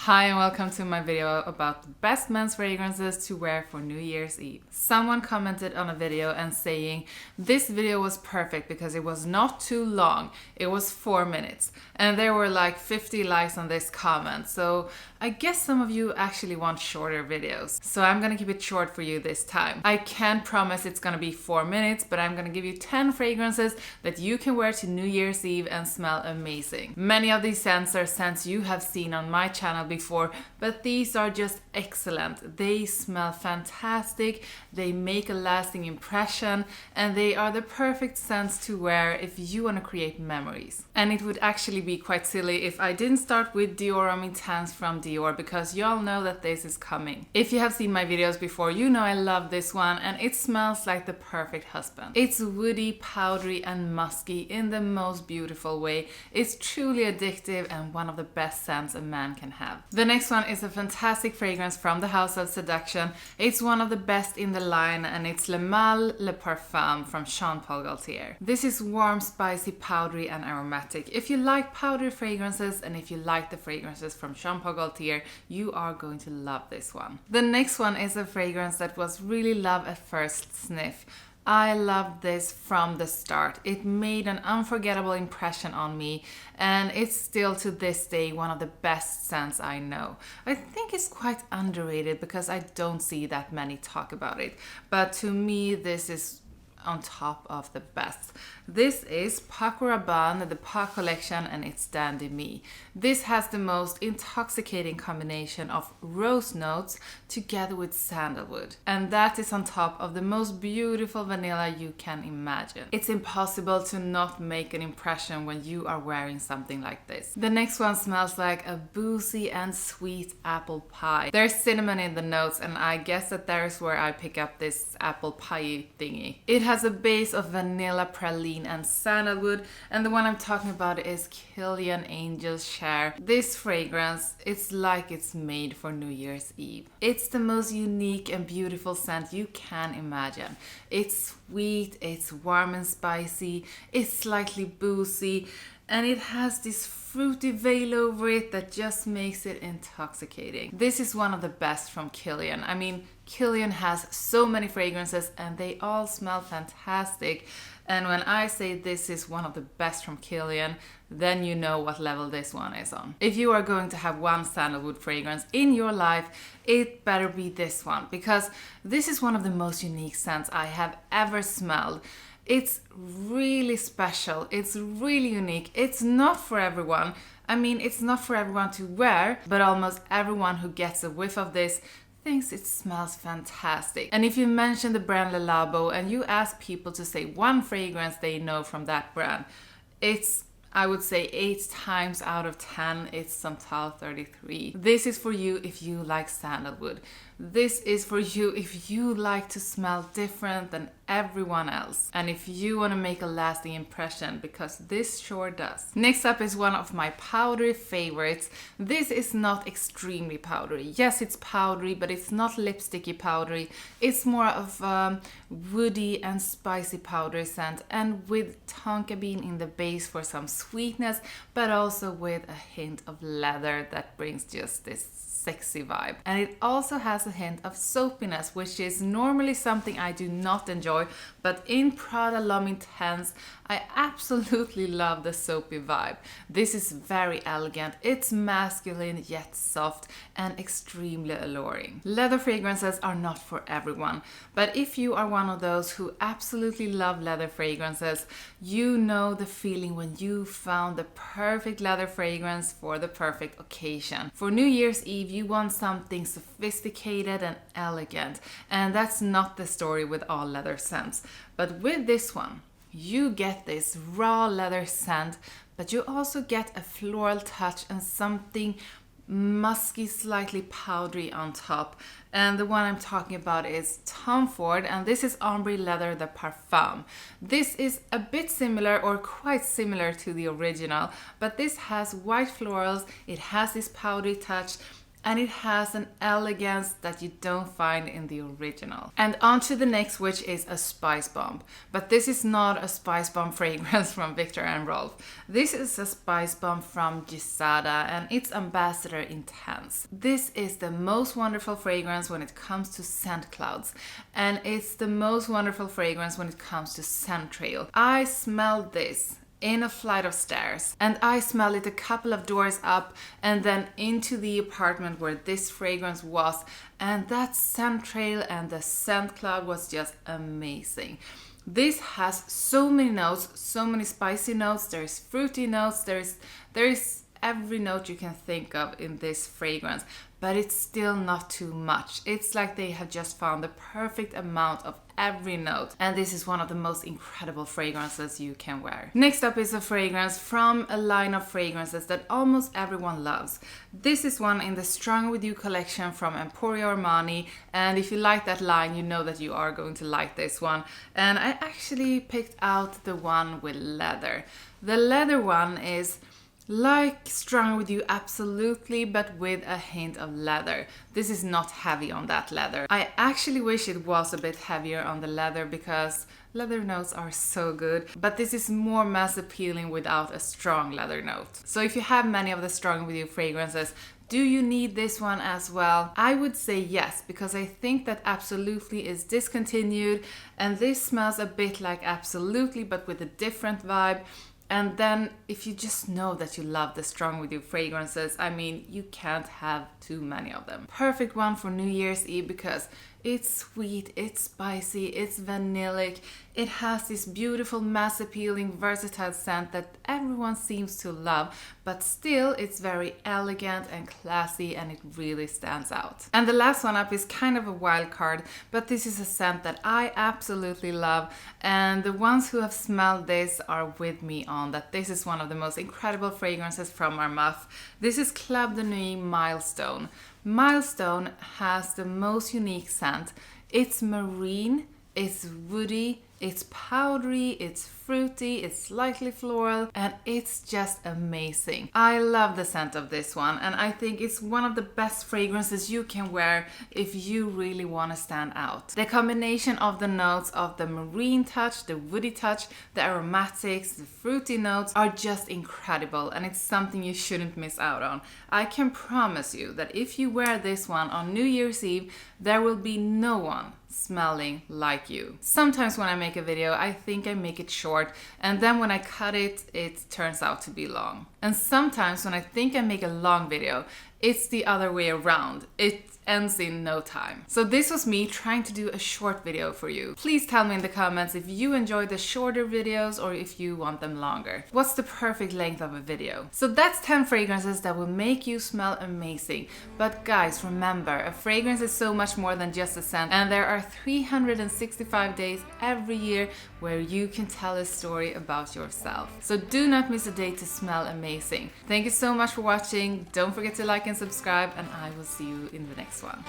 Hi and welcome to my video about the best men's fragrances to wear for New Year's Eve. Someone commented on a video and saying this video was perfect because it was not too long. It was 4 minutes and there were like 50 likes on this comment. So I guess some of you actually want shorter videos. So I'm gonna keep it short for you this time. I can't promise it's gonna be 4 minutes, but I'm gonna give you 10 fragrances that you can wear to New Year's Eve and smell amazing. Many of these scents are scents you have seen on my channel before, but these are just excellent. They smell fantastic, they make a lasting impression, and they are the perfect scents to wear if you want to create memories. And it would actually be quite silly if I didn't start with Dior Homme Intense from Dior, because y'all know that this is coming. If you have seen my videos before, you know I love this one, and it smells like the perfect husband. It's woody, powdery, and musky in the most beautiful way. It's truly addictive and one of the best scents a man can have. The next one is a fantastic fragrance from the House of Seduction. It's one of the best in the line, and it's Le Mal Le Parfum from Jean Paul Gaultier. This is warm, spicy, powdery, and aromatic. If you like powdery fragrances and if you like the fragrances from Jean Paul Gaultier, you are going to love this one. The next one is a fragrance that was really love at first sniff. I loved this from the start. It made an unforgettable impression on me, and it's still to this day one of the best scents I know. I think it's quite underrated because I don't see that many talk about it, but to me this is on top of the best. This is Paco Rabanne, the Pas collection, and it's Dandy Me. This has the most intoxicating combination of rose notes together with sandalwood, and that is on top of the most beautiful vanilla you can imagine. It's impossible to not make an impression when you are wearing something like this. The next one smells like a boozy and sweet apple pie. There's cinnamon in the notes, and I guess that there is where I pick up this apple pie thingy. It has a base of vanilla, praline, and sandalwood, and the one I'm talking about is Kilian Angel's Share. This fragrance, it's like it's made for New Year's Eve. It's the most unique and beautiful scent you can imagine. It's sweet, it's warm and spicy, it's slightly boozy, and it has this fruity veil over it that just makes it intoxicating. This is one of the best from Kilian. I mean, Kilian has so many fragrances and they all smell fantastic. And when I say this is one of the best from Kilian, then you know what level this one is on. If you are going to have one sandalwood fragrance in your life, it better be this one, because this is one of the most unique scents I have ever smelled. It's really special, it's really unique, it's not for everyone. I mean, it's not for everyone to wear, but almost everyone who gets a whiff of this thinks it smells fantastic. And if you mention the brand Le Labo and you ask people to say one fragrance they know from that brand, it's, I would say 8 times out of 10, it's Santal 33. This is for you if you like sandalwood. This is for you if you like to smell different than everyone else, and if you want to make a lasting impression, because this sure does. Next up is one of my powdery favorites. This is not extremely powdery. Yes, it's powdery, but it's not lipsticky powdery. It's more of a woody and spicy powdery scent, and with tonka bean in the base for some sweetness, but also with a hint of leather that brings just this sexy vibe. And it also has a hint of soapiness, which is normally something I do not enjoy, but in Prada L'Homme Intense, I absolutely love the soapy vibe. This is very elegant, it's masculine yet soft and extremely alluring. Leather fragrances are not for everyone, but if you are one of those who absolutely love leather fragrances, you know the feeling when you found the perfect leather fragrance for the perfect occasion. For New Year's Eve, you want something sophisticated and elegant, and that's not the story with all leather scents. But with this one, you get this raw leather scent, but you also get a floral touch and something musky, slightly powdery on top. And the one I'm talking about is Tom Ford, and this is Ombre Leather the Parfum. This is a bit similar, or quite similar to the original, but this has white florals, it has this powdery touch, and it has an elegance that you don't find in the original. And on to the next, which is a spice bomb. But this is not a spice bomb fragrance from Viktor and Rolf. This is a spice bomb from Gisada, and it's Ambassador Intense. This is the most wonderful fragrance when it comes to scent clouds, and it's the most wonderful fragrance when it comes to scent trail. I smelled this in a flight of stairs, and I smelled it a couple of doors up and then into the apartment where this fragrance was, and that scent trail and the scent cloud was just amazing. This has so many notes, so many spicy notes, there's fruity notes, there's every note you can think of in this fragrance, but it's still not too much. It's like they have just found the perfect amount of every note, and this is one of the most incredible fragrances you can wear. Next up is a fragrance from a line of fragrances that almost everyone loves. This is one in the Strong With You collection from Emporio Armani, and if you like that line, you know that you are going to like this one. And I actually picked out the one with leather. The leather one is like Strong With You, absolutely, but with a hint of leather. This is not heavy on that leather. I actually wish it was a bit heavier on the leather because leather notes are so good, but this is more mass appealing without a strong leather note. So if you have many of the Strong With You fragrances, do you need this one as well? I would say yes, because I think that Absolutely is discontinued, and this smells a bit like Absolutely but with a different vibe. And then if you just know that you love the Strong With You fragrances, I mean, you can't have too many of them. Perfect one for New Year's Eve because it's sweet, it's spicy, it's vanillic. It has this beautiful, mass appealing, versatile scent that everyone seems to love, but still it's very elegant and classy, and it really stands out. And the last one up is kind of a wild card, but this is a scent that I absolutely love, and the ones who have smelled this are with me on that this is one of the most incredible fragrances from our muff. This is Club de Nuit Milestone. Milestone has the most unique scent. It's marine, it's woody, it's powdery, it's fruity, it's slightly floral, and it's just amazing. I love the scent of this one, and I think it's one of the best fragrances you can wear if you really want to stand out. The combination of the notes of the marine touch, the woody touch, the aromatics, the fruity notes are just incredible, and it's something you shouldn't miss out on. I can promise you that if you wear this one on New Year's Eve, there will be no one smelling like you. Sometimes when I make a video, I think I make it short, and then when I cut it, it turns out to be long. And sometimes when I think I make a long video, it's the other way around. It ends in no time. So this was me trying to do a short video for you. Please tell me in the comments if you enjoy the shorter videos or if you want them longer. What's the perfect length of a video? So that's 10 fragrances that will make you smell amazing. But guys, remember, a fragrance is so much more than just a scent, and there are 365 days every year where you can tell a story about yourself. So do not miss a day to smell amazing. Thank you so much for watching. Don't forget to like and subscribe, and I will see you in the next one.